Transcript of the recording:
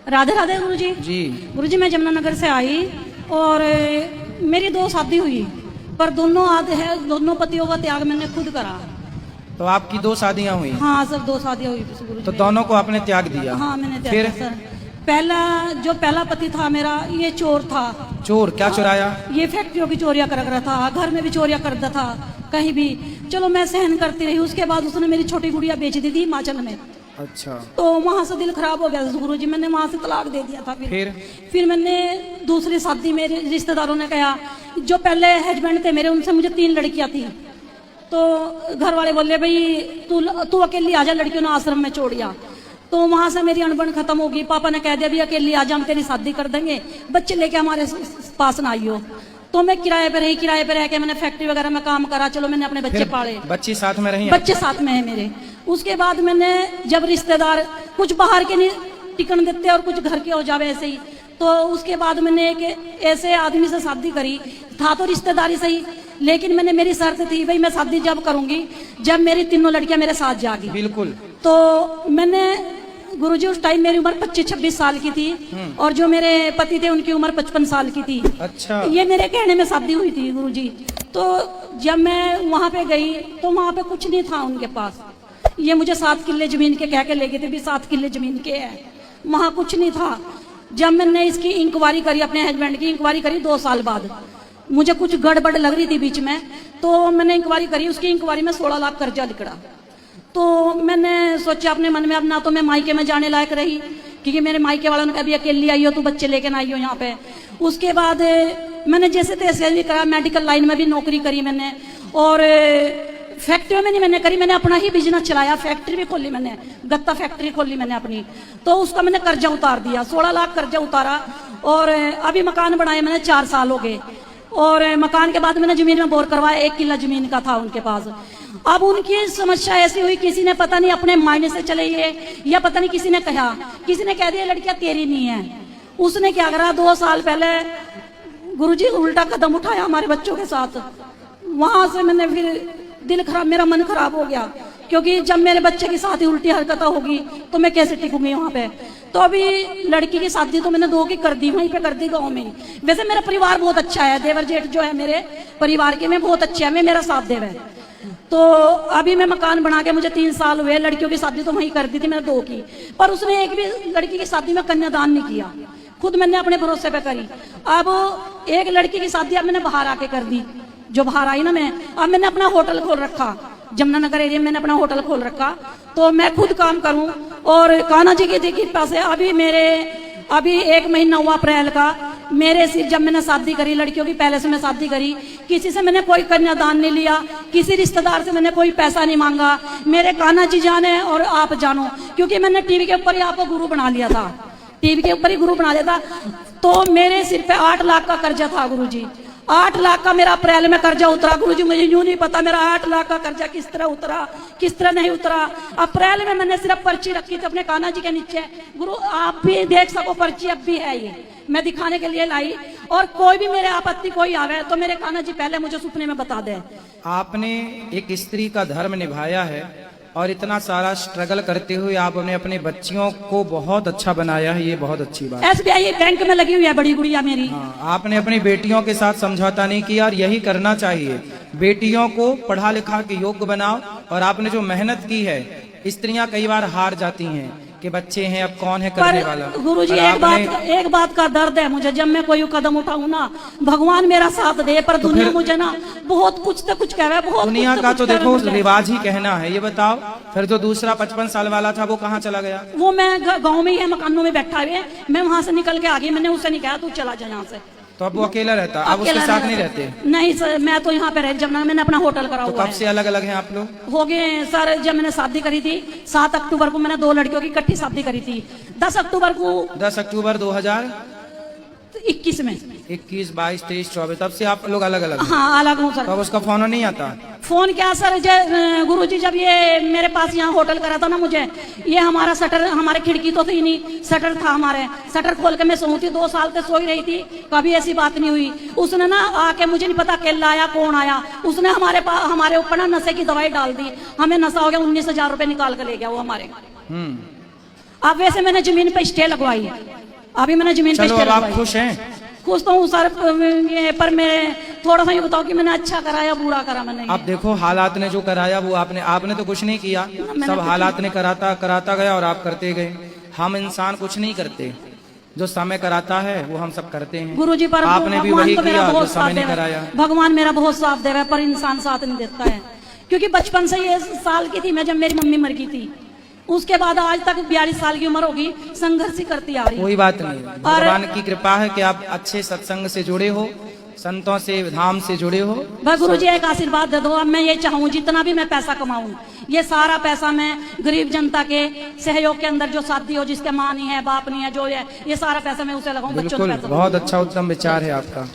राधे राधे गुरुजी। जी गुरुजी मैं जमुनानगर से आई और मेरी 2 शादी हुई, पर दोनों आधे है, दोनों पतियों का त्याग मैंने खुद करा। तो आपकी 2 शादियां हुई? हाँ सर, 2 शादियाँ हुई गुरुजी। तो दोनों को आपने त्याग दिया? हाँ मैंने त्याग फिर? दिया सर। पहला पति था मेरा, ये चोर था। चोर? क्या चुराया? ये फैक्ट्रियों की चोरियां कर रहा था, घर में भी चोरियां करता था, कहीं भी। चलो मैं सहन करती रही। उसके बाद उसने मेरी छोटी गुड़िया बेच दी थी हिमाचल में। अच्छा। तो वहां से दिल खराब हो गया गुरुजी, मैंने वहां से तलाक दे दिया था। फिर मैंने दूसरी शादी, मेरे रिश्तेदारों ने कहा, जो पहले हस्बैंड थे मेरे, उनसे मुझे 3 लड़कियां थी। तो घर वाले बोले भाई तू अकेली आ जा, लड़कियों ने आश्रम में छोड़िया। तो वहां से मेरी अनबन खत्म होगी। पापा ने कह दिया भी अकेली आ जा, हम तेरी शादी कर देंगे, बच्चे लेके हमारे पास ना आइयो। तो मैं किराए पे रही, किराए पे रह के मैंने फैक्ट्री वगैरह में काम करा। चलो मैंने अपने बच्चे पाले। बच्चे साथ में रही? बच्चे साथ में है मेरे। उसके बाद मैंने जब रिश्तेदार कुछ बाहर के नहीं टिकन देते और कुछ घर के हो जावे ऐसे ही, तो उसके बाद मैंने एक ऐसे आदमी से शादी करी। था तो रिश्तेदारी सही, लेकिन मैंने मेरी शर्त थी भाई मैं शादी जब करूंगी जब मेरी 3 लड़कियां मेरे साथ जागी। बिल्कुल। तो मैंने गुरुजी उस टाइम मेरी उम्र 25-26 साल की थी और जो मेरे पति थे उनकी उम्र 55 साल की थी। अच्छा। ये मेरे कहने में शादी हुई थी गुरुजी। तो जब मैं वहां पे गई तो वहां पे कुछ नहीं था उनके पास। ये मुझे 7 किले जमीन के कह के ले गए थे भी 7 किले जमीन के है, वहां कुछ नहीं था। जब मैंने इसकी इंक्वायरी करी, अपने हस्बैंड की इंक्वायरी करी 2 साल बाद, मुझे कुछ गड़बड़ लग रही थी बीच में, तो मैंने इंक्वायरी करी। उसकी इंक्वायरी में 16 लाख कर्जा निकला। तो मैंने सोचा अपने मन में, अब ना तो मैं मायके में जाने लायक रही, क्योंकि मेरे मायके वालों ने कहा भी अकेली आई हो, तू बच्चे लेके ना आई हो यहाँ पे। उसके बाद मैंने जैसे तैसे भी करा, मेडिकल लाइन में भी नौकरी करी मैंने, और फैक्ट्री में नहीं मैंने करी, मैंने अपना ही बिजनेस चलाया। फैक्ट्री भी खोली मैंने, गत्ता फैक्ट्री खोली मैंने अपनी। तो उसका मैंने कर्जा उतार दिया, 16 लाख कर्जा उतारा। और अभी मकान बनाए मैंने 4 साल हो गए। और मकान के बाद मैंने जमीन में बोर करवाया, 1 किला जमीन का था उनके पास। अब उनकी समस्या ऐसी हुई, किसी ने पता नहीं अपने मायने से चले ये, या पता नहीं किसी ने कह दिया लड़कियां तेरी नहीं है। उसने क्या करा, 2 साल पहले गुरुजी उल्टा कदम उठाया हमारे बच्चों के साथ। वहां से मैंने फिर दिल खराब, मेरा मन खराब हो गया, क्योंकि जब मेरे बच्चे के साथ ही उल्टी हरकत होगी तो मैं कैसे टिकूंगी वहां पे। तो अभी लड़की की शादी तो मैंने 2 की कर दी, वहीं पे कर दी गाँव में। वैसे मेरा परिवार बहुत अच्छा है, देवर जेठ जो है मेरे परिवार के में बहुत अच्छे है, मैं मेरा साथ देवे। तो अभी मैं मकान बना के मुझे 3 साल हुए। लड़कियों की शादी तो वहीं कर दी थी मैंने 2 की, पर उसने एक भी लड़की की शादी में कन्यादान नहीं किया, खुद मैंने अपने भरोसे पे करी। अब एक लड़की की शादी अब मैंने बाहर आके कर दी, जो बाहर आई ना मैं, अब मैंने अपना होटल खोल रखा जमुनानगर एरिया में, मैंने अपना होटल खोल रखा। तो मैं खुद काम करूं, और कान्हा जी की कृपा से अभी 1 महीना हुआ अप्रैल का, मेरे से जब मैंने शादी करी, लड़कियों की पहले से मैं शादी करी, किसी से मैंने कोई कन्यादान नहीं लिया, किसी रिश्तेदार से मैंने कोई पैसा नहीं मांगा। मेरे कान्हा जी जाने और आप जानो, क्योंकि मैंने टीवी के ऊपर ही आपको गुरु बना लिया था, टीवी के ऊपर ही गुरु बना लिया था। तो मेरे सिर पे 8 लाख का कर्जा था गुरुजी। 8 लाख का मेरा अप्रैल में कर्जा उतरा गुरुजी। मुझे यूं नहीं पता मेरा 8 लाख का कर्जा किस तरह उतरा, किस तरह नहीं उतरा। अप्रैल में मैंने सिर्फ पर्ची रखी थी अपने कान्हा जी के नीचे। गुरु आप भी देख सको, पर्ची अब भी है, ये मैं दिखाने के लिए लाई। और कोई भी मेरे आपत्ति कोई आवे तो मेरे कान्हा जी पहले मुझे सपने में बता दे। आपने एक स्त्री का धर्म निभाया है और इतना सारा स्ट्रगल करते हुए आपने अपने बच्चियों को बहुत अच्छा बनाया है, ये बहुत अच्छी बात है। SBI बैंक में लगी हुई है बड़ी गुड़िया मेरी। हाँ, आपने अपनी बेटियों के साथ समझौता नहीं किया, और यही करना चाहिए। बेटियों को पढ़ा लिखा के योग्य बनाओ। और आपने जो मेहनत की है, स्त्रियां कई बार हार जाती हैं कि बच्चे हैं, अब कौन है करने वाला। गुरुजी एक बात का दर्द है मुझे, जब मैं कोई कदम उठाऊं ना, भगवान मेरा साथ दे, पर दुनिया मुझे ना बहुत कुछ तो कुछ कह रहा है। बहुत दुनिया का तो देखो रिवाज ही कहना है। ये बताओ फिर जो दूसरा 55 साल वाला था वो कहाँ चला गया? वो मैं गाँव में ही है, मकानों में बैठा हुए, मैं वहां से निकल के आ गई। मैंने उससे नहीं कहा तू चला जा यहाँ से। तो अब वो अकेला रहता, अब उसके साथ नहीं रहते? नहीं सर, मैं तो यहाँ पे रह जब मैंने अपना होटल करा हुआ है। कब से अलग अलग हैं आप लोग? हो गए सर, जब मैंने शादी करी थी 7 अक्टूबर को, मैंने 2 लड़कियों की इकट्ठी शादी करी थी। 10 अक्टूबर 2021 में 21, 22, 23, 24 तब से आप लोग अलग अलग? हाँ अलग हूँ सर। तो अब उसका फोन नहीं आता? फोन क्या सर, गुरुजी जब ये मेरे पास यहाँ होटल करा था ना मुझे, ये हमारा शटर, हमारे खिड़की तो थी नहीं, शटर था हमारे, शटर खोल के मैं सोती 2 साल से सोई रही थी, कभी ऐसी बात नहीं हुई। उसने ना आके, मुझे नहीं पता अकेला आया कौन आया, उसने हमारे ऊपर ना नशे की दवाई डाल दी। हमें नशा हो गया, 19,000 रुपए निकाल कर ले गया वो हमारे। अब वैसे मैंने जमीन पे स्टे लगवाई, अभी मैंने जमीन पे चलो स्टे अब आप लगवाई। खुश हैं? खुश तो हूँ सर, ये पर मैं थोड़ा सा ये बताओ कि मैंने अच्छा करा या बुरा करा मैंने? आप देखो हालात ने जो कराया वो आपने तो कुछ नहीं किया, सब हालात ने कराता गया और आप करते गए। हम इंसान कुछ नहीं करते, जो समय कराता है वो हम सब करते हैं। गुरुजी पर आपने भी भगवान वही तो मेरा किया जो बहुत साथ समय ने दे रहा कराया। है, भगवान मेरा बहुत साथ दे रहा है, पर इंसान साथ नहीं देता है। क्योंकि बचपन से ये साल की थी मैं जब मेरी मम्मी मर गई थी, उसके बाद आज तक 42 साल की उम्र होगी, संघर्ष ही करती आ रही हूँ। कोई बात नहीं, भगवान की कृपा है कि आप अच्छे सत्संग से जुड़े हो, संतों से धाम से जुड़े हो। भाई गुरुजी एक आशीर्वाद दे दो। अब मैं ये चाहूँ जितना भी मैं पैसा कमाऊं, ये सारा पैसा मैं गरीब जनता के सहयोग के अंदर, जो साथी हो जिसके माँ नहीं है बाप नहीं है जो है, ये सारा पैसा मैं उसे लगाऊं, बच्चों बिल्कुल, को पैसा बहुत अच्छा उत्तम विचार है आपका।